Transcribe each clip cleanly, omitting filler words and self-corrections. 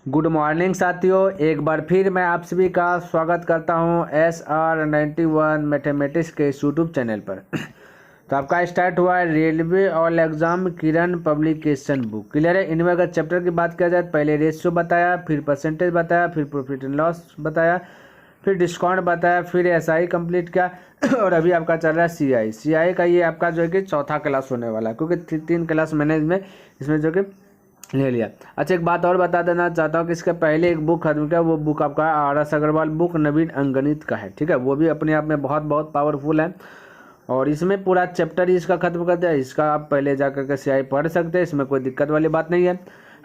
Good morning साथियों, एक बार फिर मैं आप सभी का स्वागत करता हूं SR91 मैथमेटिक्स के यूट्यूब चैनल पर। तो आपका स्टार्ट हुआ है रेलवे ऑल एग्जाम किरण पब्लिकेशन बुक। क्लियर है। इनमें अगर चैप्टर की बात किया जाए, पहले रेशियो बताया, फिर परसेंटेज बताया, फिर प्रॉफिट एंड लॉस बताया, फिर डिस्काउंट बताया, फिर SI कंप्लीट किया और अभी आपका चल रहा है CI का। ये आपका जो है कि चौथा क्लास होने वाला है, क्योंकि 3 क्लास मैंने इसमें जो कि ले लिया। अच्छा, एक बात और बता देना चाहता हूँ कि इसके पहले एक बुक खत्म किया, वो बुक आपका RS अग्रवाल बुक नवीन अंकगणित का है। ठीक है, वो भी अपने आप में बहुत बहुत पावरफुल है और इसमें पूरा चैप्टर ही इसका खत्म कर दिया। इसका आप पहले जा करके CI पढ़ सकते हैं, इसमें कोई दिक्कत वाली बात नहीं है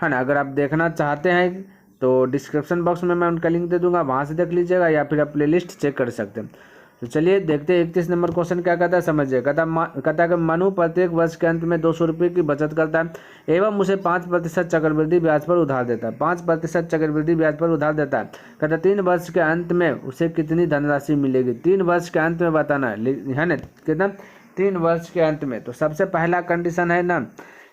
ना। अगर आप देखना चाहते हैं तो डिस्क्रिप्शन बॉक्स में मैं उनका लिंक दे दूंगा, वहाँ से देख लीजिएगा या फिर आप प्लेलिस्ट चेक कर सकते हैं। तो चलिए देखते हैं 31 नंबर क्वेश्चन क्या कहता है, समझिए। कहता है कि मनु प्रत्येक वर्ष के अंत में 200 रुपये की बचत करता है एवं उसे 5% चक्रवृद्धि ब्याज पर उधार देता है। 5% चक्रवृद्धि ब्याज पर उधार देता है। कहता है 3 वर्ष के अंत में उसे कितनी धनराशि मिलेगी। 3 वर्ष के अंत में बताना है ना, कितना 3 वर्ष के अंत में। तो सबसे पहला कंडीशन है ना,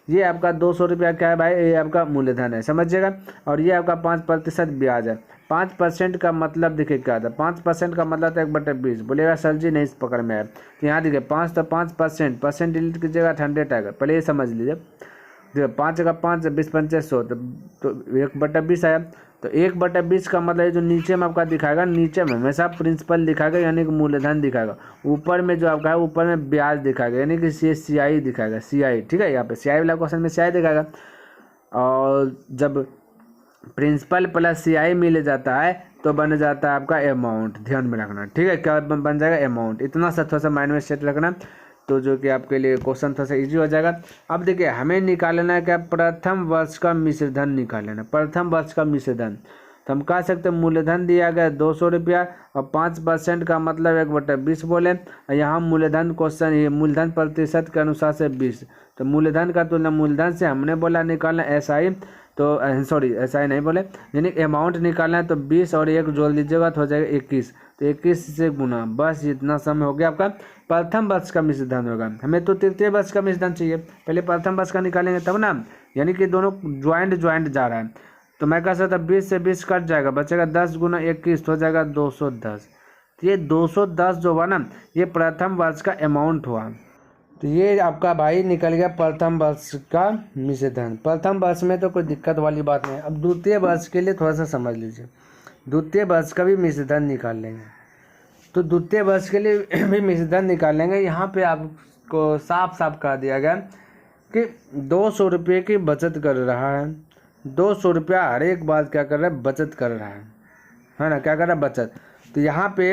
ये आपका 200 रुपया क्या है भाई, ये आपका मूलधन है, समझिएगा। और ये आपका 5% ब्याज है। 5% का मतलब देखिए क्या था, 5% का मतलब था 1/20। बोलेगा सर जी नहीं पकड़ में आया, तो यहाँ देखिए 5 तो 5%, परसेंट डिलीट कीजिएगा 100 आएगा। पहले ये समझ लीजिए, देखिए 5 का 5 20 पंचे 100, तो 1/20 आया। तो 1/20 का मतलब जो नीचे में आपका दिखाएगा, नीचे में हमेशा प्रिंसिपल दिखाएगा यानी कि मूलधन दिखाएगा। ऊपर में जो आपका है ऊपर में ब्याज दिखाएगा यानी कि CI दिखाएगा, CI। ठीक है, यहाँ पे CI वाला क्वेश्चन में CI दिखाएगा। और जब प्रिंसिपल प्लस CI मिल जाता है तो बन जाता है आपका अमाउंट। ध्यान में रखना, ठीक है, क्या बन जाएगा अमाउंट। इतना सा थोड़ा सा माइंड में सेट रखना, तो जो कि आपके लिए क्वेश्चन थोड़ा सा ईजी हो जाएगा। अब देखिए हमें निकालना है क्या, प्रथम वर्ष का मिश्रधन निकालना। प्रथम वर्ष का मिश्रधन तो हम कह सकते हैं मूलधन दिया गया 200 रुपया और 5% का मतलब 1/20 बोले। यहाँ मूलधन क्वेश्चन, ये मूलधन प्रतिशत के अनुसार से 20। तो मूलधन का तुलना मूलधन से हमने बोला निकालना SI, तो सॉरी SI नहीं बोले, यानी अमाउंट निकालना है। तो 20 और 1 जोड़ लीजिएगा तो हो जाएगा 21। तो 21 से गुना, बस इतना समय हो गया आपका प्रथम वर्ष का मिश्रधन होगा। हमें तो तृतीय वर्ष का मिश्रधन चाहिए, पहले प्रथम वर्ष का निकालेंगे तब ना, यानी कि दोनों ज्वाइंट जा रहा है। तो मैं कह सकता 20 से 20 कट जाएगा, बचेगा 10 गुना 21 तो हो जाएगा 210। तो ये 210 जो हुआ ना, ये प्रथम वर्ष का अमाउंट हुआ। तो ये आपका भाई निकल गया प्रथम वर्ष का मिश्रधन। प्रथम वर्ष में तो कोई दिक्कत वाली बात नहीं। अब द्वितीय वर्ष के लिए थोड़ा सा समझ लीजिए, द्वितीय वर्ष का भी मिश्रधन निकाल लेंगे। तो द्वितीय वर्ष के लिए भी मिश्रधन निकाल लेंगे। यहाँ पे आपको साफ साफ कह दिया गया कि 200 रुपये की बचत कर रहा है। 200 रुपया हर एक बार क्या कर रहा है, बचत कर रहा है ना, क्या कर रहा है, बचत। तो यहाँ पे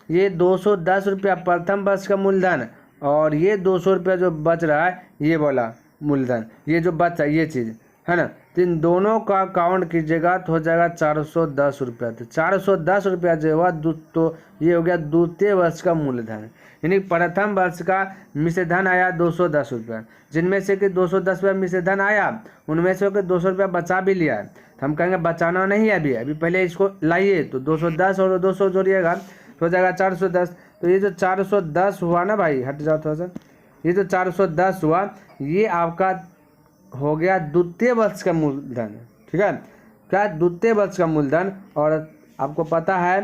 ये 210 रुपया प्रथम वर्ष का मूलधन और ये 200 रुपया जो बच रहा है ये बोला मूलधन, ये जो बचा ये चीज़ है ना। तो इन दोनों का काउंट कीजिएगा तो हो जाएगा 410 रुपया। तो 410 रुपया जो हुआ तो ये हो गया द्वितीय वर्ष का मूलधन। यानी प्रथम वर्ष का मिश्रधन आया 210 रुपया, जिनमें से कि 210 रुपया मिश्रधन आया, उनमें से 200 रुपया बचा भी लिया है। तो हम कहेंगे बचाना नहीं है अभी पहले इसको लाइए। तो 210 और 200 जोड़िएगा तो हो जाएगा 410। तो ये जो 410 हुआ ना भाई, हट जाओ थोड़ा सा, ये जो 410 हुआ ये आपका हो गया द्वितीय वर्ष का मूलधन। ठीक है, क्या द्वितीय वर्ष का मूलधन। और आपको पता है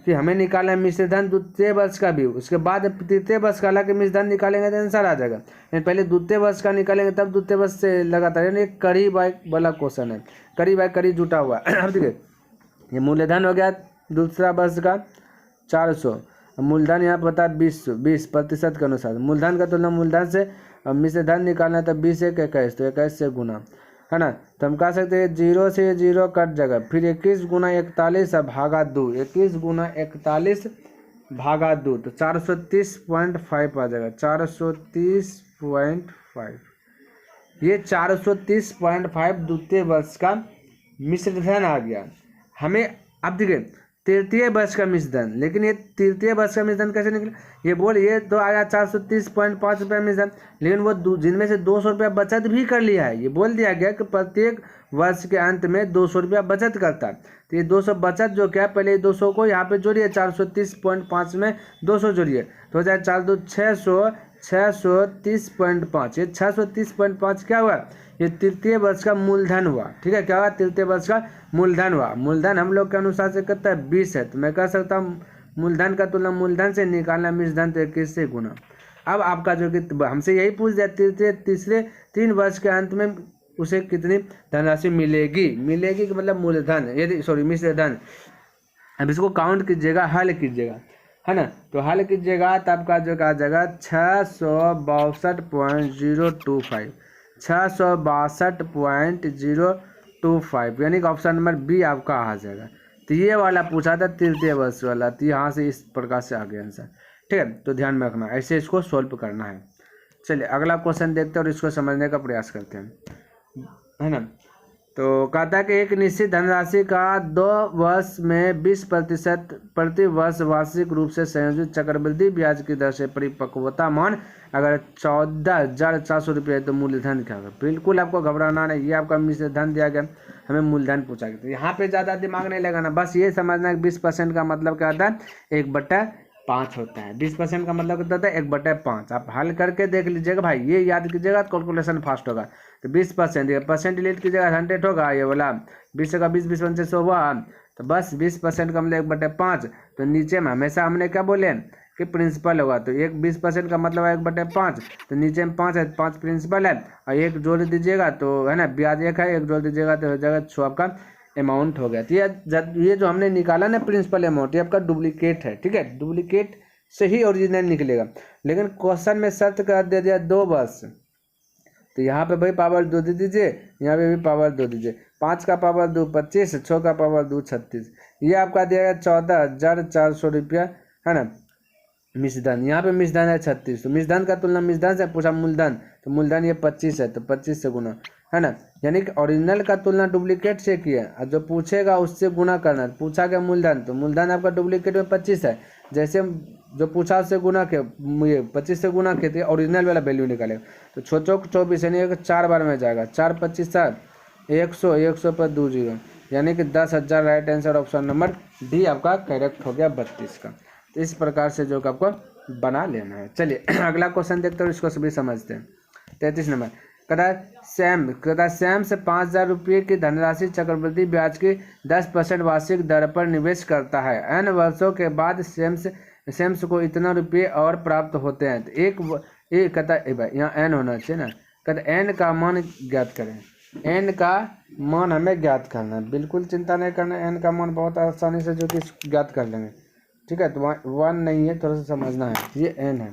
कि हमें निकालना है मिश्रधन द्वितीय वर्ष का भी, उसके बाद तृतीय वर्ष का हालांकि मिश्रधन निकालेंगे तो आंसर आ जाएगा। पहले द्वितीय वर्ष का निकालेंगे तब द्वितीय वर्ष से लगातार, यानी करीब वाला क्वेश्चन है, करीब जुटा हुआ। अब देखिए ये मूलधन हो गया दूसरा वर्ष का 400, मूलधन यहाँ पर बता 20% के अनुसार मूलधन का तुलना मूलधन से। मिश्रधन निकालना है तो 20 1 21, तो 21 से गुना है ना। तो हम कह सकते हैं 0 से 0 कट जाएगा, फिर 21 गुना 41 भागा 2, 21 गुना 41 भागा 2, तो 430.5 आ जाएगा, 430.5। ये 430.5 द्वितीय वर्ष का मिश्रधन आ गया हमें। अब देखिए तृतीय वर्ष का मिश्रधन, लेकिन ये तृतीय वर्ष का मिश्रधन कैसे निकला, ये बोलिए तो आया 430.5 रुपया मिश्रधन, लेकिन वो जिनमें से 200 रुपया बचत भी कर लिया है। ये बोल दिया गया कि प्रत्येक वर्ष के अंत में 200 रुपया बचत करता है। तो ये 200 बचत जो क्या, पहले 200 को यहाँ पे जोड़िए, 430.5 में 200 जोड़िए तो हो जाए 4 2 600, 630.5। ये 630.5 क्या हुआ, ये तृतीय वर्ष का मूलधन हुआ। ठीक है, क्या हुआ, तृतीय वर्ष का मूलधन हुआ। मूलधन हम लोग के अनुसार से कितना है, 20 है। तो मैं कह सकता हूँ मूलधन का तुलना मूलधन से निकालना, मिश्रधन तो 21 से गुना। अब आपका जो कि हमसे यही पूछ दिया, तीसरे 3 वर्ष के अंत में उसे कितनी धनराशि मिलेगी, मिलेगी कि मतलब मूलधन, यदि सॉरी मिश्रधन। अब इसको काउंट कीजिएगा, हल कीजिएगा, है ना। तो हल कीजिएगा तो आपका जो आ जाएगा 662.025, 662.025, यानी कि ऑप्शन नंबर बी आपका आ जाएगा। तो ये वाला पूछा था तृतीय वर्ष वाला, तो यहाँ से इस प्रकार से आ गया आंसर। ठीक है, तो ध्यान में रखना, ऐसे इसको सोल्व करना है। चलिए अगला क्वेश्चन देखते हैं और इसको समझने का प्रयास करते हैं, है ना। तो कहता है कि एक निश्चित धनराशि का 2 वर्ष में 20% प्रति वर्ष वार्षिक रूप से संयोजित चक्रवृद्धि ब्याज की दर से परिपक्वता मान अगर 14,400 रुपये है तो मूलधन क्या होगा। बिल्कुल आपको घबराना नहीं, ये आपका मिश्रधन दिया गया, हमें मूलधन पूछा गया। तो यहाँ पे ज़्यादा दिमाग नहीं लगाना, बस ये समझना है कि 20% का मतलब क्या होता है, 1/5 होता है। 20% का मतलब कितना होता है, 1/5। आप हल करके देख लीजिएगा भाई, ये याद कीजिएगा, कैलकुलेशन फास्ट होगा। तो 20%, ये परसेंट डिलीट कीजिएगा, 100 होगा, ये वाला 20 का 20 20 से 100 हुआ। तो बस 20% का मतलब 1/5। तो नीचे में हमेशा हमने क्या बोले कि प्रिंसिपल होगा, तो 20% का मतलब है 1/5। तो नीचे में 5 है, 5 प्रिंसिपल है और 1 जोड़ दीजिएगा तो है ना, ब्याज 1 है, 1 जोड़ दीजिएगा तो हो जाएगा 6 आपका अमाउंट हो गया। तो ये जो हमने निकाला ना प्रिंसिपल अमाउंट, ये आपका डुप्लीकेट है। ठीक है, डुप्लीकेट से ही ओरिजिनल निकलेगा, लेकिन क्वेश्चन में शर्त कर दे दिया 2 वर्ष। तो यहाँ पे भाई पावर 2 दे दीजिए, यहाँ पे भी पावर 2 दीजिए। 5 का पावर 2 25, 6 का पावर 2 36। ये आपका दिया गया 14,400 रुपया, है ना मिश्रधन। यहाँ पे मिश्रधन है 36। तो मिश्रधन का तुलना मिश्रधन से पूछा मूलधन, तो मूलधन ये 25 है, तो 25 से गुना, है ना। यानी कि ओरिजिनल का तुलना डुप्लीकेट से किया, और जो पूछेगा उससे गुना करना। पूछा गया मूलधन, तो मूलधन आपका डुप्लीकेट में 25 है, जैसे जो पूछा उससे गुना के, ये 25 से गुना के ओरिजिनल वाला वैल्यू निकालेगा। तो 24 यानी 4 बार में जाएगा, 4 25 7 100, 100 पर 2 0, यानी कि 10,000 right answer option number D आपका करेक्ट हो गया 32 का। तो इस प्रकार से जो आपको बना लेना है। चलिए अगला क्वेश्चन देखते हैं, इसको सभी समझते हैं। 33 नंबर कहता सैम से 5,000 रुपये की धनराशि चक्रवृद्धि ब्याज की 10% वार्षिक दर पर निवेश करता है। n वर्षों के बाद सैम्स को इतना रुपये और प्राप्त होते हैं। तो एक कहता है भाई यहाँ n होना चाहिए ना, कहता n का मान ज्ञात करें। n का मान हमें ज्ञात करना है, बिल्कुल चिंता नहीं करना, n का मान बहुत आसानी से जो कि ज्ञात कर लेंगे। ठीक है, तो 1 नहीं है, थोड़ा सा समझना है, ये n है।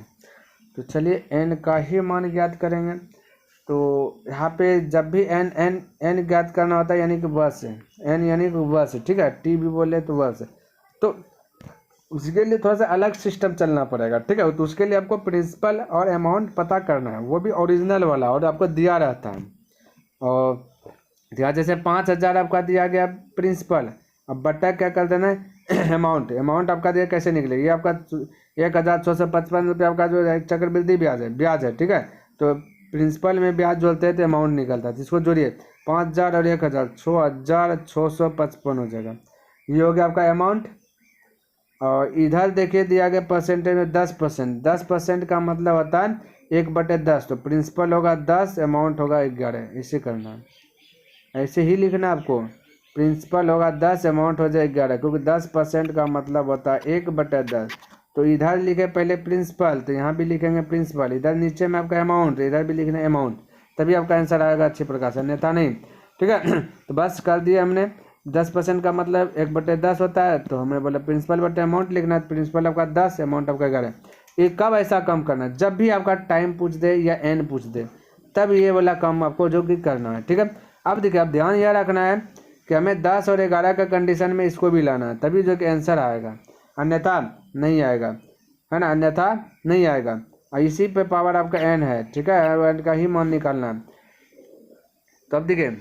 तो चलिए n का ही मान ज्ञात करेंगे। तो यहाँ पे जब भी n ज्ञात करना होता है यानी कि वर्ष है, n यानी कि वर्ष है। ठीक है, t भी बोले तो वर्ष है, तो उसके लिए थोड़ा सा अलग सिस्टम चलना पड़ेगा। ठीक है, तो उसके लिए आपको प्रिंसिपल और अमाउंट पता करना है, वो भी ओरिजिनल वाला, और आपको दिया रहता है। और यहाँ जैसे 5,000 आपका दिया गया प्रिंसिपल, अब बट्टा क्या कर देना है अमाउंट आपका दिया, कैसे निकलेगा, ये आपका 1,655 रुपये आपका जो चक्रवृद्धि ब्याज है। ठीक है, तो प्रिंसिपल में ब्याज जोड़ते हैं तो अमाउंट निकलता है, जिसको जोड़िए 5,000 और 1,000 6,655 हो जाएगा। ये हो गया आपका अमाउंट। और इधर देखिए दिया गया परसेंटेज में 10%। 10% का मतलब होता है 1/10। तो प्रिंसिपल होगा 10, अमाउंट होगा 11। ऐसे करना है, ऐसे ही लिखना आपको। प्रिंसिपल होगा 10, अमाउंट हो जाए 11, क्योंकि 10% का मतलब होता है 1/10। तो इधर लिखे पहले प्रिंसिपल, तो यहाँ भी लिखेंगे प्रिंसिपल, इधर नीचे में आपका अमाउंट, इधर भी लिखना अमाउंट, तभी आपका आंसर आएगा अच्छी प्रकार से, अन्यथा नहीं। ठीक है, तो बस कर दिया हमने। 10% का मतलब 1/10 होता है, तो हमें बोला प्रिंसिपल बटे अमाउंट लिखना है। प्रिंसिपल आपका 10, अमाउंट आपका 11। ये कब ऐसा कम करना है, जब भी आपका टाइम पूछ दे या n पूछ दे, तब ये वाला कम आपको जो कि करना है। ठीक है, अब देखिए, अब ध्यान यह रखना है कि हमें 10 और 11 का कंडीशन में इसको भी लाना है, तभी जो कि आंसर आएगा, अन्यथा नहीं आएगा, है ना, अन्यथा नहीं आएगा। और इसी पे पावर आपका n है। ठीक है, n का ही मान निकालना है। तो अब देखिए,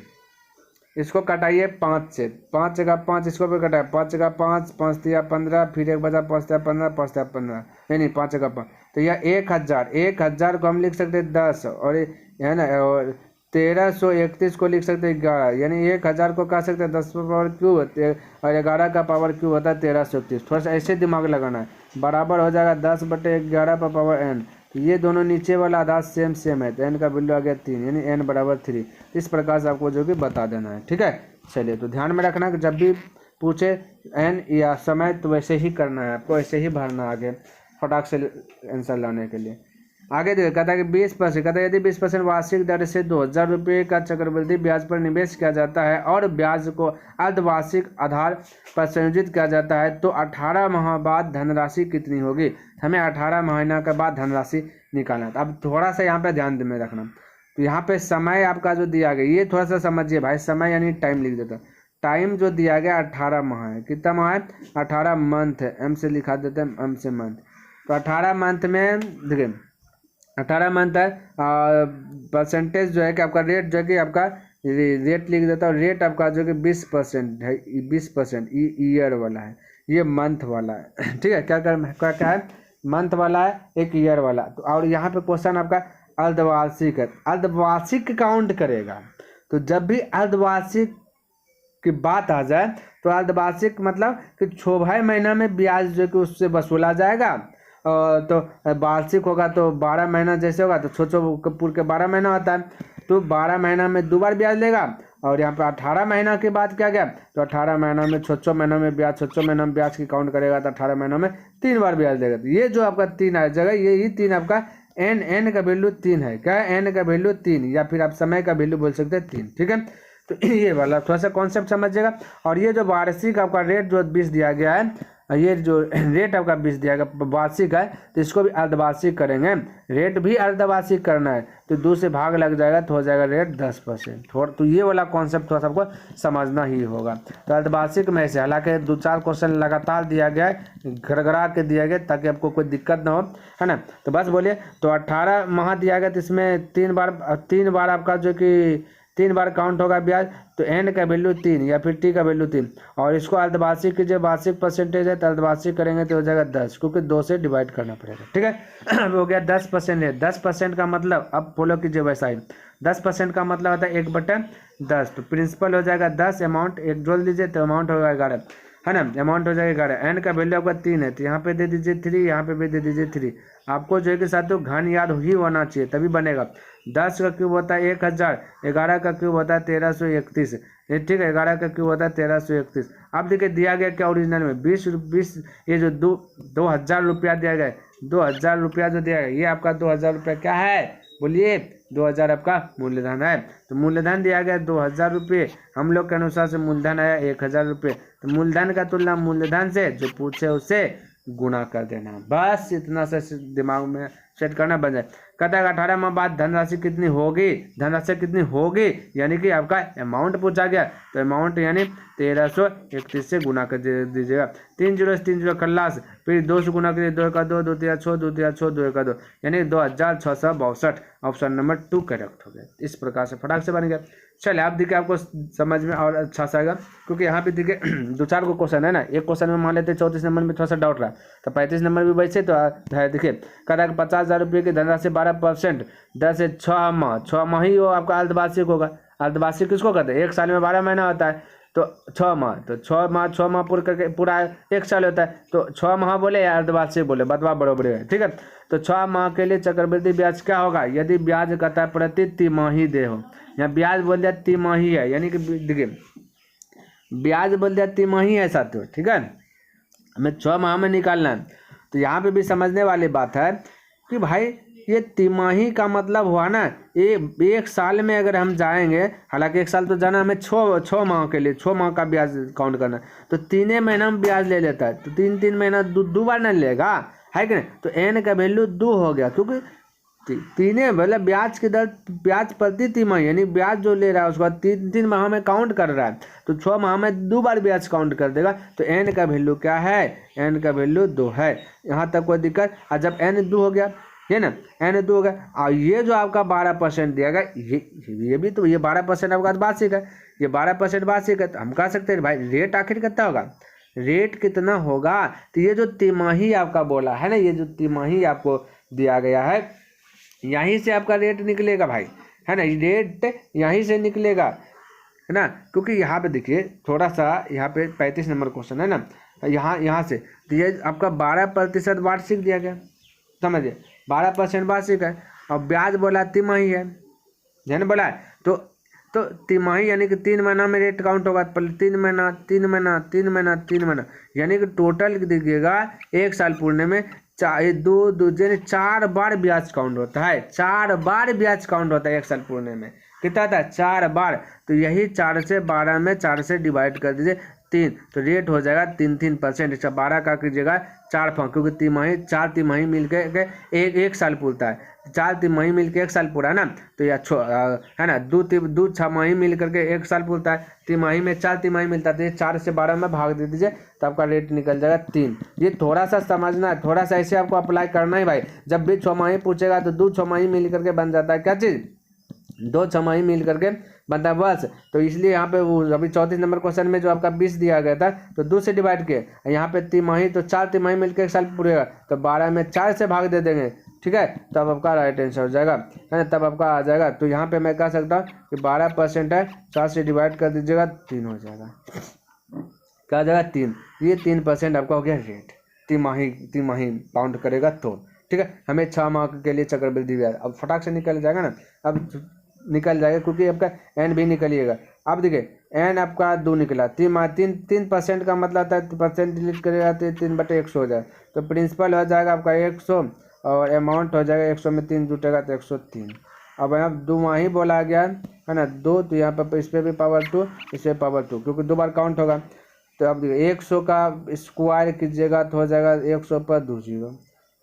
इसको कटाइए 5 से, 5 जगह 5 इसको भी कटाए, 5 जगह 5, 5 दिया 15, फिर 1 बजा 5 दिया 15, 5 दिया 15, नहीं 5 जगह 5। तो यह 1,000 को हम लिख सकते हैं 10, और है ना, और 1331 को लिख सकते हैं 11, यानी 1,000 को कह सकते हैं 10 पर पावर क्यू, और 11 का पावर क्यू होता है 1331। थोड़ा सा ऐसे दिमाग लगाना है, बराबर हो जाएगा 10/11 पर पावर n। तो ये दोनों नीचे वाला आधार सेम सेम है, तो n का वैल्यू आ गया 3, यानी n बराबर 3। इस प्रकार से आपको जो कि बता देना है, ठीक है। चलिए, तो ध्यान में रखना कि जब भी पूछे n या समय तो वैसे ही करना है आपको, ऐसे ही भरना आगे फटाक से आंसर लाने के लिए। आगे देखिए, कहता है कि 20%, कहता है यदि 20% वार्षिक दर से 2000 रुपये का चक्रवृद्धि ब्याज पर निवेश किया जाता है और ब्याज को अर्धवार्षिक आधार पर संयोजित किया जाता है तो 18 माह बाद धनराशि कितनी होगी। हमें 18 महीना के बाद धनराशि निकालना है। अब थोड़ा सा यहाँ पे ध्यान में रखना, तो यहाँ पे समय आपका जो दिया गया, ये थोड़ा सा समझिए भाई, समय यानी टाइम लिख देता। टाइम जो दिया गया 18 माह है, कितना माह है, 18 मंथ है, एम से लिखा देते हैं, एम से मंथ। तो 18 मंथ में देखिए 18 मंथ है, परसेंटेज जो है कि आपका रेट जो है कि आपका रेट लिख देता है। रेट आपका जो कि 20% है, 20% ईयर वाला है, ये मंथ वाला है, ठीक है। क्या है, मंथ वाला है, एक ईयर वाला। तो और यहाँ पे क्वेश्चन आपका अर्धवार्षिक है, अर्धवार्षिक काउंट करेगा। तो जब भी अर्धवार्षिक की बात आ जाए तो अर्धवार्षिक मतलब कि 6 महीना में ब्याज जो कि उससे वसूला जाएगा। तो वार्षिक होगा तो 12 महीना जैसे होगा, तो पूरे के 12 महीना होता है, तो 12 महीना में 2 बार ब्याज लेगा। और यहाँ पे 18 महीना के बाद क्या गया, तो 18 महीना में 6 महीना में ब्याज, 6 महीना में ब्याज की काउंट करेगा, तो 18 महीना में 3 बार ब्याज देगा। तो ये जो आपका 3 आ जगह, यही 3 आपका n का वैल्यू 3 है। क्या है, n का वैल्यू 3, या फिर आप समय का वैल्यू बोल सकते हैं 3, ठीक है। तो ये वाला थोड़ा सा कॉन्सेप्ट समझिएगा। और ये जो वार्षिक आपका रेट जो 20 दिया गया है, ये जो रेट आपका 20 दिया गया वार्षिक है, तो इसको भी अर्धवार्षिक करेंगे। रेट भी अर्धवार्षिक करना है, तो 2 से भाग लग जाएगा तो हो जाएगा रेट 10%। तो ये वाला कॉन्सेप्ट थोड़ा सा आपको समझना ही होगा। तो अर्धवार्षिक में से हालांकि 2-4 क्वेश्चन लगातार दिया गया है, घरघरा के दिया गया, ताकि आपको कोई दिक्कत ना हो, है ना। तो बस बोलिए, तो 18 माह दिया गया, तो इसमें 3 बार आपका जो कि 3 बार काउंट होगा ब्याज। तो n का वैल्यू 3 या फिर t का वैल्यू 3, और इसको अर्धवार्षिक कीजिए, वार्षिक परसेंटेज है तो अर्धवार्षिक करेंगे तो हो जाएगा 10, क्योंकि 2 से डिवाइड करना पड़ेगा, ठीक है। हो गया 10% है। 10% का मतलब अब फॉलो कीजिए वैसा ही, 10% का मतलब होता है 1/10। तो प्रिंसिपल हो जाएगा 10, अमाउंट 1 जोड़ दीजिए तो अमाउंट होगा 11, है ना। अमाउंट हो जाएगा 11। n का वैल्यू आपका 3 है, तो यहाँ पे दे दीजिए 3, यहाँ पे भी दे दीजिए 3। आपको जो है कि साथियों घन याद ही होना चाहिए, तभी बनेगा। 10 का क्यूब होता है 1000, 11 का क्यूब होता है 1331, ठीक है। 11 का क्यूब होता है 1331। अब देखिए दिया गया क्या ओरिजिनल में 20, ये जो 2000 रुपया दिया गया, 2000 रुपया जो दिया गया, ये आपका 2000 रुपया क्या है, बोलिए, 2000 आपका मूल्यधन है। तो मूल्यधन दिया गया 2000 रुपये, हम लोग के अनुसार से मूलधन आया 1000 रुपये। तो मूलधन का तुलना मूल्यधन से, जो पूछे उसे गुणा कर देना, बस इतना सा दिमाग में सेट करना बन जाए। कहता है 18 माह बाद धनराशि कितनी होगी, धनराशि कितनी होगी, यानी कि आपका अमाउंट पूछा गया, तो अमाउंट यानी 1331 से गुना कर दीजिएगा। 3 0 से 3 0 खल्लास, फिर 2 से गुना करिए, 2 का 2, 2 3 6, 2 3 6, 2 का 2, यानी 2662। ऑप्शन नंबर 2 करेक्ट हो गया। इस प्रकार से फटाक से बन गया। चलिए आप देखिए, आपको समझ में और अच्छा सा आएगा, क्योंकि यहाँ पे देखिए 2-4 को क्वेश्चन है ना। एक क्वेश्चन में मान लेते 34 नंबर में थोड़ा सा डाउट रहा, तो 35 नंबर भी वैसे तो है। देखिए कहता है 50,000 रुपये की धनराशि 12%, 10 से 6 माह, 6 माह ही वो आपका अर्धवार्षिक होगा। अर्धवार्षिक किसको कहते हैं, 1 साल में 12 महीना होता है, तो 6 माह, तो 6 माह पूरा करके पूरा 1 साल होता है, तो 6 माह बोले या अर्धवार्षिक बोले, बतवा बराबर है, ठीक है। तो 6 माह के लिए चक्रवृद्धि ब्याज क्या होगा, यदि ब्याज कहता है प्रति तिमाही दे हो, यहाँ ब्याज बोल दिया तिमाही है, यानी कि देखिए ब्याज बोल दिया तिमाही है साथियों, ठीक है। हमें 6 माह में निकालना है। तो यहाँ पे भी समझने वाली बात है कि भाई ये तिमाही का मतलब हुआ ना, एक साल में अगर हम जाएंगे, हालांकि 1 साल तो जाना, हमें 6 माह के लिए 6 माह का ब्याज काउंट करना, तो 3 महीना में ब्याज ले लेता है, तो 3 महीना 2 बार नहीं लेगा, है कि नहीं। तो n का वैल्यू 2 हो गया, क्योंकि 3 मतलब ब्याज की दर, ब्याज प्रति तिमाही, यानी ब्याज जो ले रहा है उसको 3 माह में काउंट कर रहा है, तो 6 माह में 2 बार ब्याज काउंट कर देगा। तो n का वैल्यू क्या है, n का वैल्यू 2 है। यहाँ तक कोई दिक्कत। और जब n 2 हो गया, है ना, n 2 हो गया, और ये जो आपका 12% दिया गया, ये भी तो, ये 12% आपका वार्षिक है, ये 12% वार्षिक है। तो हम कह सकते हैं भाई रेट आखिर कितना होगा, रेट कितना होगा, तो ये जो तिमाही आपका बोला है ना, ये जो तिमाही आपको दिया गया है, यहीं से आपका रेट निकलेगा भाई, है ना, रेट यहीं से निकलेगा, है ना। क्योंकि यहाँ पे देखिए थोड़ा सा, यहाँ पे 35 नंबर क्वेश्चन है ना, यहाँ से, तो ये आपका 12% वार्षिक दिया गया, समझिए, 12% वार्षिक है, और ब्याज बोला तिमाही है, जैसे बोला है तो तिमाही यानी कि 3 महीना में रेट काउंट होगा, पहले 3 महीना 3 महीना 3 महीना 3 महीना, यानी कि टोटल दिखेगा 1 साल पूर्णे में 4 बार ब्याज काउंट होता है, 4 बार ब्याज काउंट होता है 1 साल पूर्णे में। कितना था? 4 बार। तो यही 4 से 12 में 4 से डिवाइड कर दीजिए 3, तो रेट हो जाएगा 3%। इसका 12 का कीजिएगा 4 क्योंकि तिमाही 4 तिमाही मिल के एक साल पूरता है, 4 तिमाही मिल के 1 साल पूरा है ना, तो या है ना, 2 छमाही मिल करके 1 साल पूरता है, तिमाही में 4 तिमाही मिलता है, तो ये 4 से 12 में भाग दे दीजिए तो आपका रेट निकल जाएगा 3। ये थोड़ा सा समझना है, थोड़ा सा ऐसे आपको अप्लाई करना है भाई। जब भी छमाही पूछेगा तो 2 छमाही मिल करके बन जाता है क्या चीज़, 2 छमाही मिल करके बनता है वर्ष। तो इसलिए यहाँ पे वो अभी 34 नंबर क्वेश्चन में जो आपका 20 दिया गया था तो 2 से डिवाइड किए, यहाँ पे तिमाही तो 4 तिमाही मिलकर 1 साल पूरेगा, तो 12 में 4 से भाग दे देंगे, ठीक है, तब आपका राइट आंसर हो जाएगा, है ना, तब आपका आ जाएगा। तो यहाँ पे मैं कह सकता हूँ कि 12% है, 4 से डिवाइड कर दीजिएगा 3 हो जाएगा, क्या हो जाएगा 3। ये 3% आपका हो गया रेट, तिमाही काउंट करेगा तो, ठीक है। हमें 6 माह के लिए चक्रवृद्धि ब्याज अब फटाक से निकल जाएगा ना, अब निकल जाएगा क्योंकि आपका एन भी निकलिएगा। अब देखिए एन आपका 2 निकला, 3% का मतलब था परसेंट डिलीट करेगा तो 3/100 हो जाएगा, तो प्रिंसिपल हो जाएगा आपका 100 और अमाउंट हो जाएगा 100 में 3 जुटेगा तो 103। अब यहाँ 2 माही बोला गया है ना, 2, तो यहाँ पर इस पर भी पावर 2, इस पर पावर 2, क्योंकि 2 बार काउंट होगा। तो अब 100 का स्क्वायर कीजिएगा तो हो जाएगा 100 पर 2 0,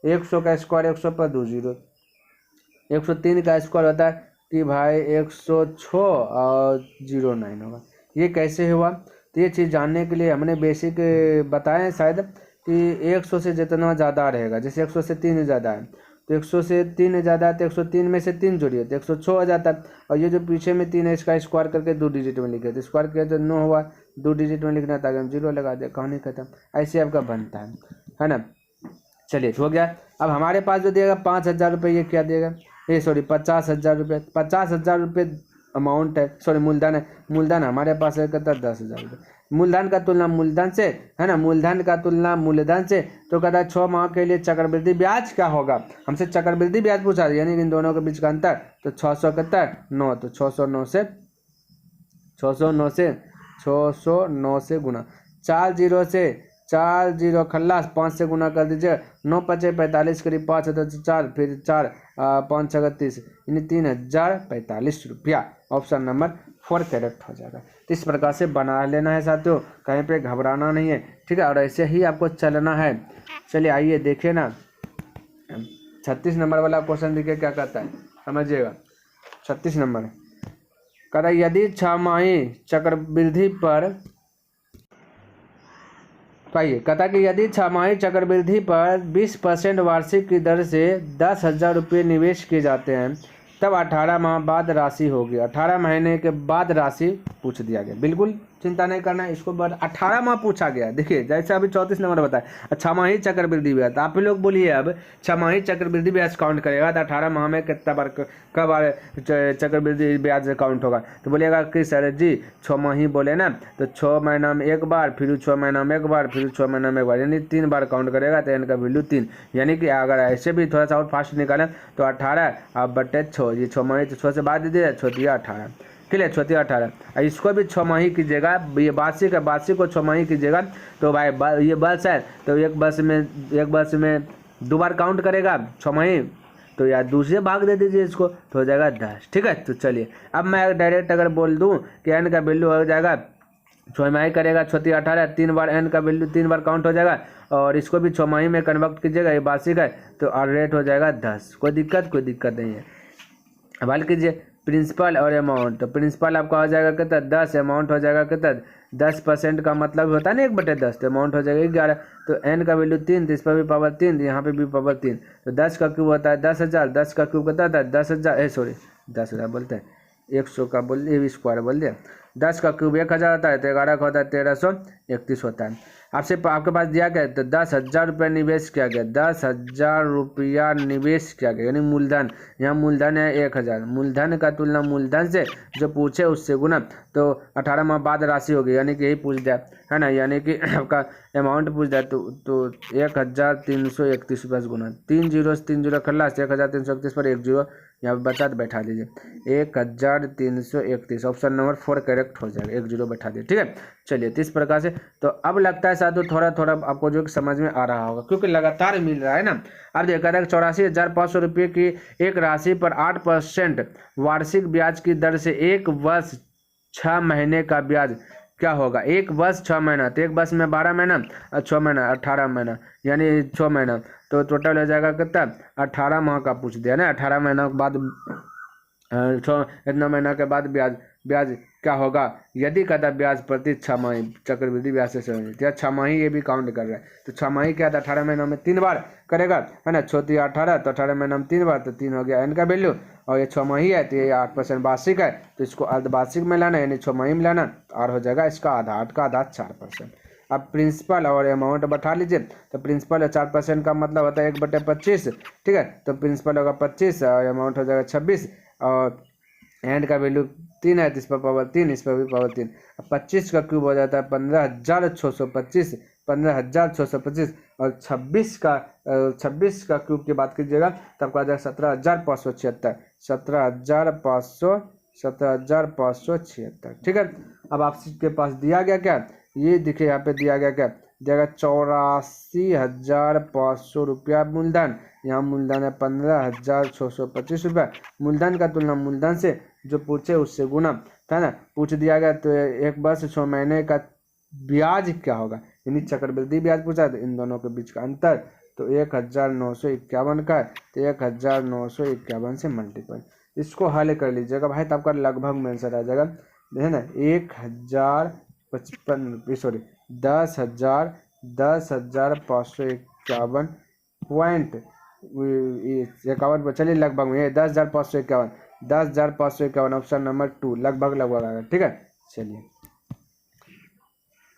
100 का स्क्वायर 100 पर 2 0, 103 का स्क्वायर होता है कि भाई 106 और 09 होगा। ये कैसे हुआ? तो ये चीज़ जानने के लिए हमने बेसिक बताएं शायद कि 100 से जितना ज़्यादा रहेगा, जैसे 100 से 3 ज़्यादा है तो 100 से 3 ज़्यादा है तो 103 में से 3 जोड़िए तो 106 हो जाता है, और ये जो पीछे में 3 है इसका स्क्वायर करके 2 डिजिट में लिखे, तो स्क्वायर किया तो 9 हुआ, 2 डिजिट में लिखना था, हम 0 लगा दिया, कहानी खत्म। ऐसे आपका बनता है ना। चलिए हो गया। अब हमारे पास जो दिएगा 5,000 रुपये, ये क्या देगा, 50,000 रुपये, 50,000 रुपये अमाउंट है, मूलधन है, मूलधन हमारे पास है कहता है 10,000 रुपये। मूलधन का तुलना मूलधन से, है ना, मूलधन का तुलना मूलधन से, तो कहता है 6 माह के लिए चक्रवृद्धि ब्याज क्या होगा। हमसे चक्रवृद्धि ब्याज पूछा, यानी इन दोनों के बीच का अंतर, तो 600 कहता है 9, तो 609 से गुना, 4 0 खल्लास 5 से गुना कर दीजिए, 9 5 45 करीब 5 है 4, फिर 4 5 6 30, यानी 3,045 रुपया। ऑप्शन नंबर 4 करेक्ट हो जाएगा। तो इस प्रकार से बना लेना है साथियों, कहीं पे घबराना नहीं है, ठीक है, और ऐसे ही आपको चलना है। चलिए आइए देखिए ना, 36 नंबर वाला क्वेश्चन देखिए क्या कहता है, समझिएगा। 36 नंबर कहता है यदि 6 माही चक्रवृद्धि पर, पाइए, कहता कि यदि 6 माही चक्रवृद्धि पर 20% वार्षिक की दर से 10,000 रुपये निवेश किए जाते हैं, तब 18 माह बाद राशि होगी। 18 महीने के बाद राशि पूछ दिया गया, बिल्कुल चिंता नहीं करना है, इसको बाद 18 माह पूछा गया। देखिए जैसे अभी 34 नंबर बताया 6 माही चक्रवृद्धि ब्याज, आप ही लोग बोलिए अब 6 माही चक्रवृद्धि ब्याज काउंट करेगा तो 18 माह में कितना बार, कब बार चक्रवृद्धि ब्याज काउंट होगा, तो बोलिएगा कि सर जी 6 माही बोले ना, तो 6 महीना में 1 बार, फिर 6 महीना में 1 बार, फिर 6 महीना में 1 बार, यानी 3 बार काउंट करेगा, तो इनका वैल्यू 3, यानी कि अगर ऐसे भी थोड़ा सा और फास्ट निकालें तो 18 अब बटे 6, ये 6 माही, तो 6 से बाद दीजिए, 6 दिया 18, क्लियर, 6 दिया 18। इसको भी 6 माही कीजिएगा, ये वार्षिक है, वार्षिक को 6 माही कीजिएगा, तो भाई ये वर्ष है तो एक वर्ष में 2 बार काउंट करेगा 6 माही, तो यार दूसरे भाग दे दीजिए इसको, तो हो जाएगा 10, ठीक है। तो चलिए अब मैं डायरेक्ट अगर बोल दूं कि एन का वैल्यू हो जाएगा 6 माही करेगा 6 3 18, 3 बार एन का वैल्यू 3 बार काउंट हो जाएगा, और इसको भी 6 माही में कन्वर्ट कीजिएगा, ये वार्षिक है तो रेट हो जाएगा 10। कोई दिक्कत नहीं है। अब हल कीजिए प्रिंसिपल और अमाउंट, तो प्रिंसिपल आपका हो जाएगा कितना 10, अमाउंट हो जाएगा कितना 10% का मतलब होता है ना 1/10, तो अमाउंट हो जाएगा 11, तो एन का वैल्यू 3, तो इस पर भी पावर 3, यहाँ पे भी पावर 3, तो 10 का क्यूब होता है 10,000, 10 का क्यूब कितना होता है 10,000, 10,000 बोलते हैं, 100 का बोल दिए, स्क्वायर बोल दिया, 10 का क्यूब 1,000 होता है, तो 11 का होता है 1331 होता है। आपके पास दिया गया तो 10,000 रुपया निवेश किया गया, 10,000 रुपया निवेश किया गया यानी मूलधन। यहाँ मूलधन है 1,000, मूलधन का तुलना मूलधन से जो पूछे उससे गुना, तो 18 माह बाद राशि होगी, यानी कि यही पूछ दिया है ना, यानी कि आपका अमाउंट पूछ दिया तो 1,331 रुपये से गुना, 3 जीरो से 3 जीरो खल्लास, 1,331 पर 1 जीरो यहाँ पर बचा तो बैठा दीजिए, 1,331 ऑप्शन नंबर 4 करेक्ट हो जाएगा, 1 जीरो बैठा दिए। ठीक है, चलिए तो इस प्रकार से तो अब लगता है साथियों थोड़ा थोड़ा आपको जो समझ में आ रहा होगा, क्योंकि लगातार मिल रहा है ना। अब देखा था 84,500 रुपये की एक राशि पर 8% वार्षिक ब्याज की दर से 1 वर्ष 6 महीने का ब्याज क्या होगा, 1 वर्ष 6 महीना, तो 1 वर्ष में 12 महीना और 6 महीना 18 महीना, यानी 6 महीना, तो टोटल हो जाएगा कितना, 18 माह का पूछ दिया ना, 18 महीना के बाद इतना महीना के बाद ब्याज क्या होगा, यदि कहता ब्याज प्रति 6 माही चक्रवृद्धि ब्याज से या 6 माही ये भी काउंट कर रहा है, तो 6 माही क्या था, 18 महीना में 3 बार करेगा है ना, 6 18, तो 18 महीना में 3 बार, तो 3 हो गया एन का वैल्यू, और ये 6 माही है तो ये 8% वार्षिक है, तो इसको अर्धवार्षिक में लाना यानी 6 माही में लाना, और हो जाएगा इसका आधा, 8 का आधा 4%। अब प्रिंसिपल और अमाउंट बैठा लीजिए, तो प्रिंसिपल 4% का मतलब होता है 1/25, ठीक है, तो प्रिंसिपल होगा 25 और अमाउंट हो जाएगा 26, और एंड का वैल्यू 3 है तो इस पर पावर 3, इस पर भी पावर 3, 25 का क्यूब हो जाता है 15,625, 15,625, और 26 का क्यूब की बात कीजिएगा तो आपको आ जाएगा 17,576, 17,576। ठीक है, अब आपके पास दिया गया क्या, ये देखिए यहाँ पे दिया गया क्या, दिया गया 84,500 रुपया मूलधन, यहाँ मूलधन है 15,625 रुपया, मूलधन का तुलना मूलधन से जो पूछे उससे गुना, है ना, पूछ दिया गया तो 1 वर्ष 6 महीने का ब्याज क्या होगा, यानी चक्रवृद्धि ब्याज पूछा है, तो इन दोनों के बीच का अंतर तो 1,951 का है, तो 1,951 से मल्टीपल, इसको हल कर लीजिएगा भाई, तो आपका लगभग में आंसर आ जाएगा, है ना, 10,551 पॉइंट 51, चलिए लगभग में 10,551, 10,551 ऑप्शन नंबर 2 लगभग आएगा। ठीक है, चलिए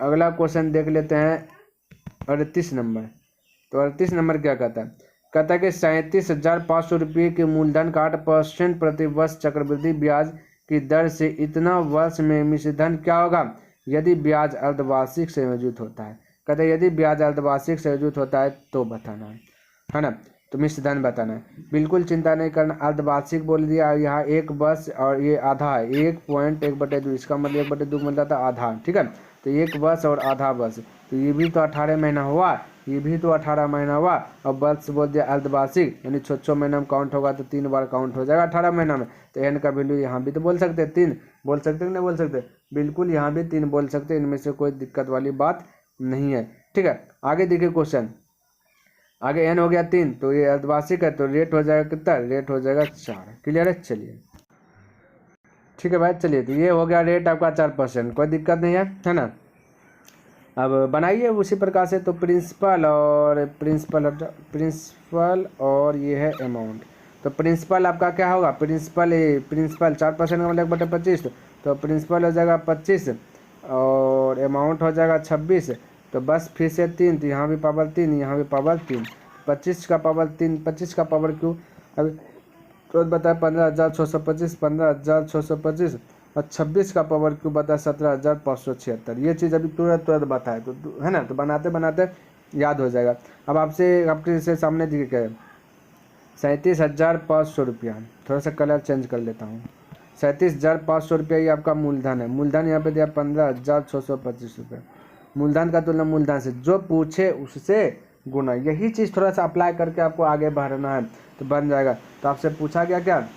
अगला क्वेश्चन देख लेते हैं 38 नंबर। तो 38 नंबर क्या कहता है, कहता है कि 37,500 रुपये के मूलधन का 8% प्रति वर्ष चक्रवृद्धि ब्याज की दर से इतना वर्ष में मिश्रधन क्या होगा, यदि ब्याज अर्धवार्षिक संयोजित होता है। कहते हैं यदि ब्याज अर्धवार्षिक संयोजित होता है तो बताना है ना, तो मिश्रधन बताना है, बिल्कुल चिंता नहीं करना, अर्धवार्षिक बोल दिया, यहाँ 1 वर्ष और ये आधा है, 1.1/2, इसका मतलब 1/2 मतलब था आधा। ठीक है, तो 1 वर्ष और आधा वर्ष, तो ये भी तो 18 महीना हुआ, ये भी तो 18 महीना हुआ, और वर्ष बोल दिया अर्धवार्षिक, यानी 6 महीना में काउंट होगा तो 3 बार काउंट हो जाएगा 18 महीना में, तो एन का वैल्यू यहाँ भी तो बोल सकते 3 बोल सकते कि नहीं बोल सकते, बिल्कुल यहाँ भी 3 बोल सकते, इनमें से कोई दिक्कत वाली बात नहीं है। ठीक है, आगे देखिए क्वेश्चन, आगे एन हो गया 3, तो ये अर्धवार्षिक है, तो रेट हो जाएगा कितना, रेट हो जाएगा 4। क्लियर है, चलिए ठीक है भाई, चलिए तो ये हो गया रेट आपका 4%, कोई दिक्कत नहीं है ना। अब बनाइए उसी प्रकार से, तो प्रिंसिपल और ये है अमाउंट, तो प्रिंसिपल आपका क्या होगा, प्रिंसिपल 4% का मतलब 1/25, तो प्रिंसिपल हो जाएगा 25 और अमाउंट हो जाएगा 26, तो बस फिर से 3, तो यहाँ भी पावर 3, यहाँ भी पावर 3, 25 का पावर 3, 25 का पावर क्यों, अभी तो बताया 15,625, 15,625, और 26 का पावर क्यों बताया 17,576, ये चीज़ अभी तुरंत बताए तो है ना, तो बनाते बनाते याद हो जाएगा। अब आपके से सामने दिखे क्या है, 37,500 रुपया, थोड़ा सा कलर चेंज कर लेता हूँ, 37,500 रुपया ये आपका मूलधन है, मूलधन यहाँ पे दिया 15,625 रुपये, मूलधन का तुलना मूलधन से जो पूछे उससे गुना, यही चीज़ थोड़ा सा अप्लाई करके आपको आगे बढ़ना है तो बन जाएगा। तो आपसे पूछा गया क्या,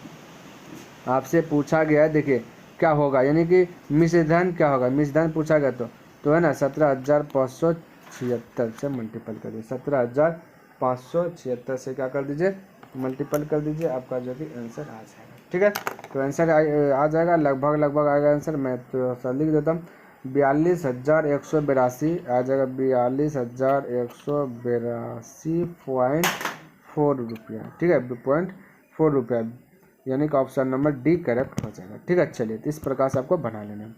आपसे पूछा गया देखिए क्या होगा, यानी कि मिश्रधन क्या होगा, मिश्रधन पूछा गया तो है ना 17,576 से मल्टीपल कर दीजिए, 17,576 से क्या कर दीजिए, मल्टीपल कर दीजिए, आपका जो कि आंसर आ जाएगा। ठीक है, तो आंसर आ जाएगा, लगभग आएगा आंसर, मैं तो लिख देता हूँ 42,182 आ जाएगा, 42,182.4 रुपया। ठीक है, 0.4 रुपया, यानी कि ऑप्शन नंबर डी करेक्ट हो जाएगा। ठीक है, चलिए तो इस प्रकार से आपको बना लेना है।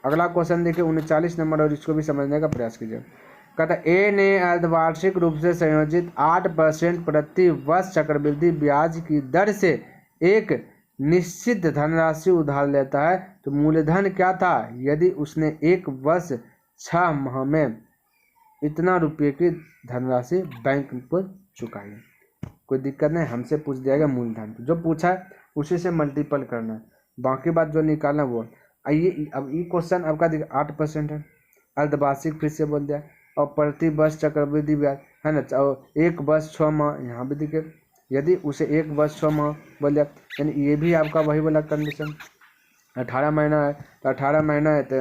अगला क्वेश्चन देखिए 39 नंबर, और इसको भी समझने का प्रयास कीजिए। कहता ए ने अर्धवार्षिक रूप से संयोजित 8% प्रति वर्ष चक्रवृद्धि ब्याज की दर से एक निश्चित धनराशि उधार लेता है तो मूलधन क्या था यदि उसने एक वर्ष 6 माह में इतना रुपये की धनराशि बैंक को चुकाई। कोई दिक्कत नहीं, हमसे पूछ दिया गया मूलधन, जो पूछा है उसी से मल्टीपल करना है, बाकी बात जो निकालना वो। आइए अब ये क्वेश्चन आपका 8% है, अर्धवार्षिक फिर से बोल दिया, और प्रति वर्ष चक्रवृद्धि ब्याज है ना, और एक वर्ष 6 माह यहाँ भी दिखे, यदि उसे एक वर्ष 6 माह बोल दिया, यानी ये भी आपका वही वाला कंडीशन। 18 महीना है तो 18 महीना है तो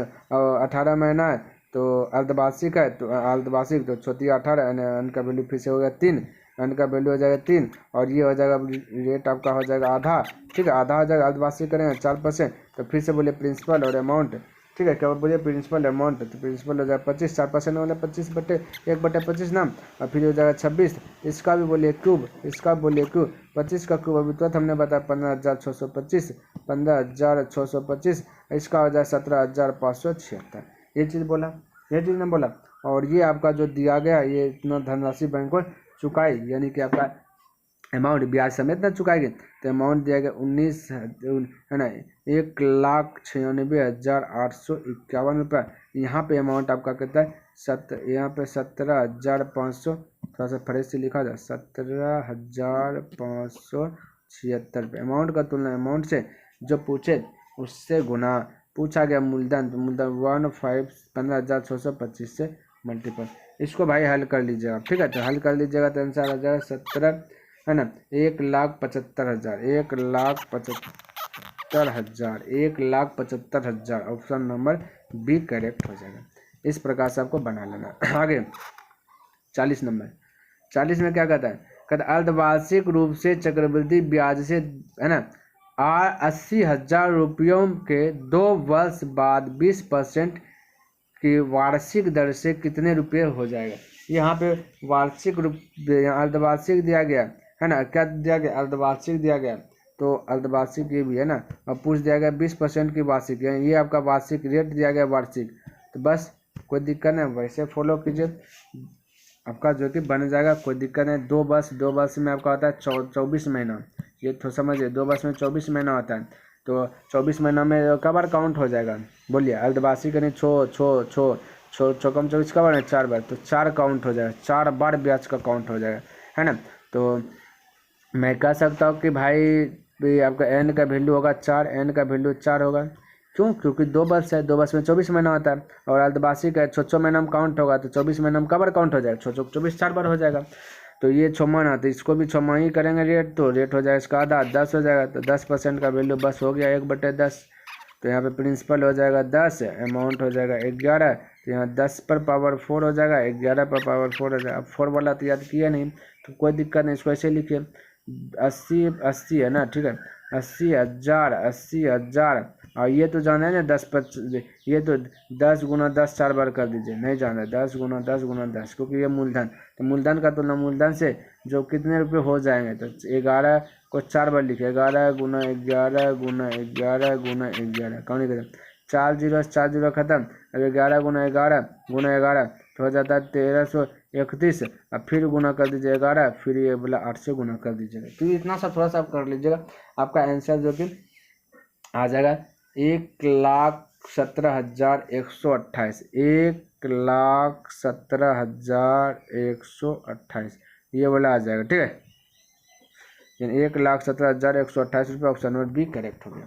18 महीना है तो अर्धवार्षिक है, तो अर्धवार्षिक तो छोटी 18, अन का वैल्यू फिर से हो गया 3, अन का वैल्यू हो जाएगा 3, और ये हो जाएगा रेट आपका हो जाएगा आधा, ठीक है, आधा हो जाएगा। अर्धवार्षिक करेंगे 4%, तो फिर से बोले प्रिंसिपल और अमाउंट, ठीक है, क्या बोलिए प्रिंसिपल अमाउंट, तो प्रिंसिपल हो जाएगा 25, 4% वाला 25/1/25 नाम, और फिर हो जाएगा 26। इसका भी बोलिए क्यूब, इसका बोलिए क्यूब, 25 का क्यूब अभी तुरंत हमने बताया 15,625, 15,625, इसका हो जाए 17,576, ये चीज़ बोला, ये चीज़ ने बोला। और ये आपका जो दिया गया ये इतना धनराशि बैंक को चुकाई, यानी कि आपका अमाउंट ब्याज समेत ना चुकाएगी, तो अमाउंट दिया गया 19 है ना 1,96,851 रुपये। यहाँ पे अमाउंट आपका कहता है यहाँ पे 17,500, थोड़ा सा फ्रेश से लिखा जाए 17,576 रुपये। अमाउंट का तुलना अमाउंट से जो पूछे उससे गुना, पूछा गया मूलधन, तो मूलधन 15,625 से मल्टीपल। इसको भाई हल कर लीजिएगा, ठीक है, तो हल कर लीजिएगा तो आंसर आ जाएगा 17 है ना 1,75,000, 1,75,000, 1,75,000, ऑप्शन नंबर बी करेक्ट हो जाएगा। इस प्रकार से आपको बना लेना। आगे 40 नंबर, 40 में क्या कहता है, कहता अर्धवार्षिक रूप से चक्रवृद्धि ब्याज से है ना 80,000 रुपयों के 2 वर्ष बाद 20% की वार्षिक दर से कितने रुपये हो जाएगा। यहाँ पे वार्षिक रूप अर्धवार्षिक दिया गया है ना, क्या दिया गया अर्धवार्षिक दिया गया, तो अर्धवार्षिक ये भी है ना, अब पूछ दिया गया 20% की वार्षिक, ये आपका वार्षिक रेट दिया गया वार्षिक, तो बस कोई दिक्कत नहीं, वैसे फॉलो कीजिए आपका जो कि बन जाएगा, कोई दिक्कत नहीं। 2 वर्ष में आपका होता है 24 महीना, ये तो समझिए 2 वर्ष में 24 महीना होता है, तो 24 महीना में कब बार काउंट हो जाएगा बोलिए, अर्धवार्षिक यानी छो कम 24 का बार है 4 बार, तो 4 काउंट हो जाएगा, 4 बार ब्याज का काउंट हो जाएगा, है ना। तो मैं कह सकता हूँ कि भाई आपका एन का वैल्यू होगा 4, एन का वैल्यू 4 होगा, क्यों, क्योंकि 2 वर्ष है, 2 वर्ष में 24 महीना होता है, और अर्धवार्षिक है 6 महीना में काउंट होगा, तो 24 महीना में कब बार काउंट हो जाएगा, 24 4 बार हो जाएगा, तो ये 6 महीना, तो इसको भी 6 माह ही करेंगे रेट, तो रेट हो जाएगा इसका आधा 10 हो जाएगा, तो 10% का वैल्यू बस हो गया 1/10, तो यहाँ पे प्रिंसिपल हो जाएगा 10, अमाउंट हो जाएगा 11, तो यहाँ 10 पर पावर 4 हो जाएगा, 11 पर पावर 4 हो जाएगा। अब 4 वाला तो याद किया नहीं, तो कोई दिक्कत नहीं, इसको ऐसे लिखिए 80 है ना, ठीक है, 80,000, और ये तो जाना है ना 10 ये तो 10 गुना 10 4 बार कर दीजिए, नहीं जाना 10 गुना 10 गुना 10, क्योंकि ये मूलधन, तो मूलधन का तुलना मूलधन से जो कितने रुपए हो जाएंगे, तो 11 को 4 बार लिखे, 11 गुना 11 गुना 11 गुना 11, कौन नहीं करें 4 0 खत्म, अब 11 गुना 11 तो हो जाता है 1331, अब फिर गुना कर दीजिए 11, फिर ये बोला 8 से गुना कर दीजिएगा, तो इतना सा थोड़ा सा आप कर लीजिएगा, आपका आंसर जो कि आ जाएगा 1,17,128, 1,17,128 ये वाला आ जाएगा, ठीक है, यानी 1,17,128 रुपये, ऑप्शन नंबर बी करेक्ट हो गया।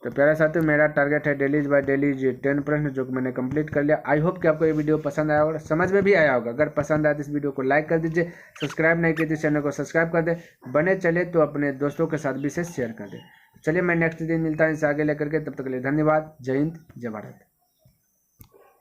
तो प्यारे साथियों, मेरा टारगेट है डेलीज बाय डेलीज 10 प्रश्न, जो कि मैंने कंप्लीट कर लिया। आई होप कि आपको ये वीडियो पसंद आया होगा, समझ में भी आया होगा। अगर पसंद आया तो इस वीडियो को लाइक कर दीजिए, सब्सक्राइब नहीं किए तो चैनल को सब्सक्राइब कर दे, बने चले तो अपने दोस्तों के साथ भी इसे शेयर कर दे। चलिए मैं नेक्स्ट दिन मिलता हूँ इसे आगे लेकर के, तब तक के लिए धन्यवाद। जय हिंद, जय भारत।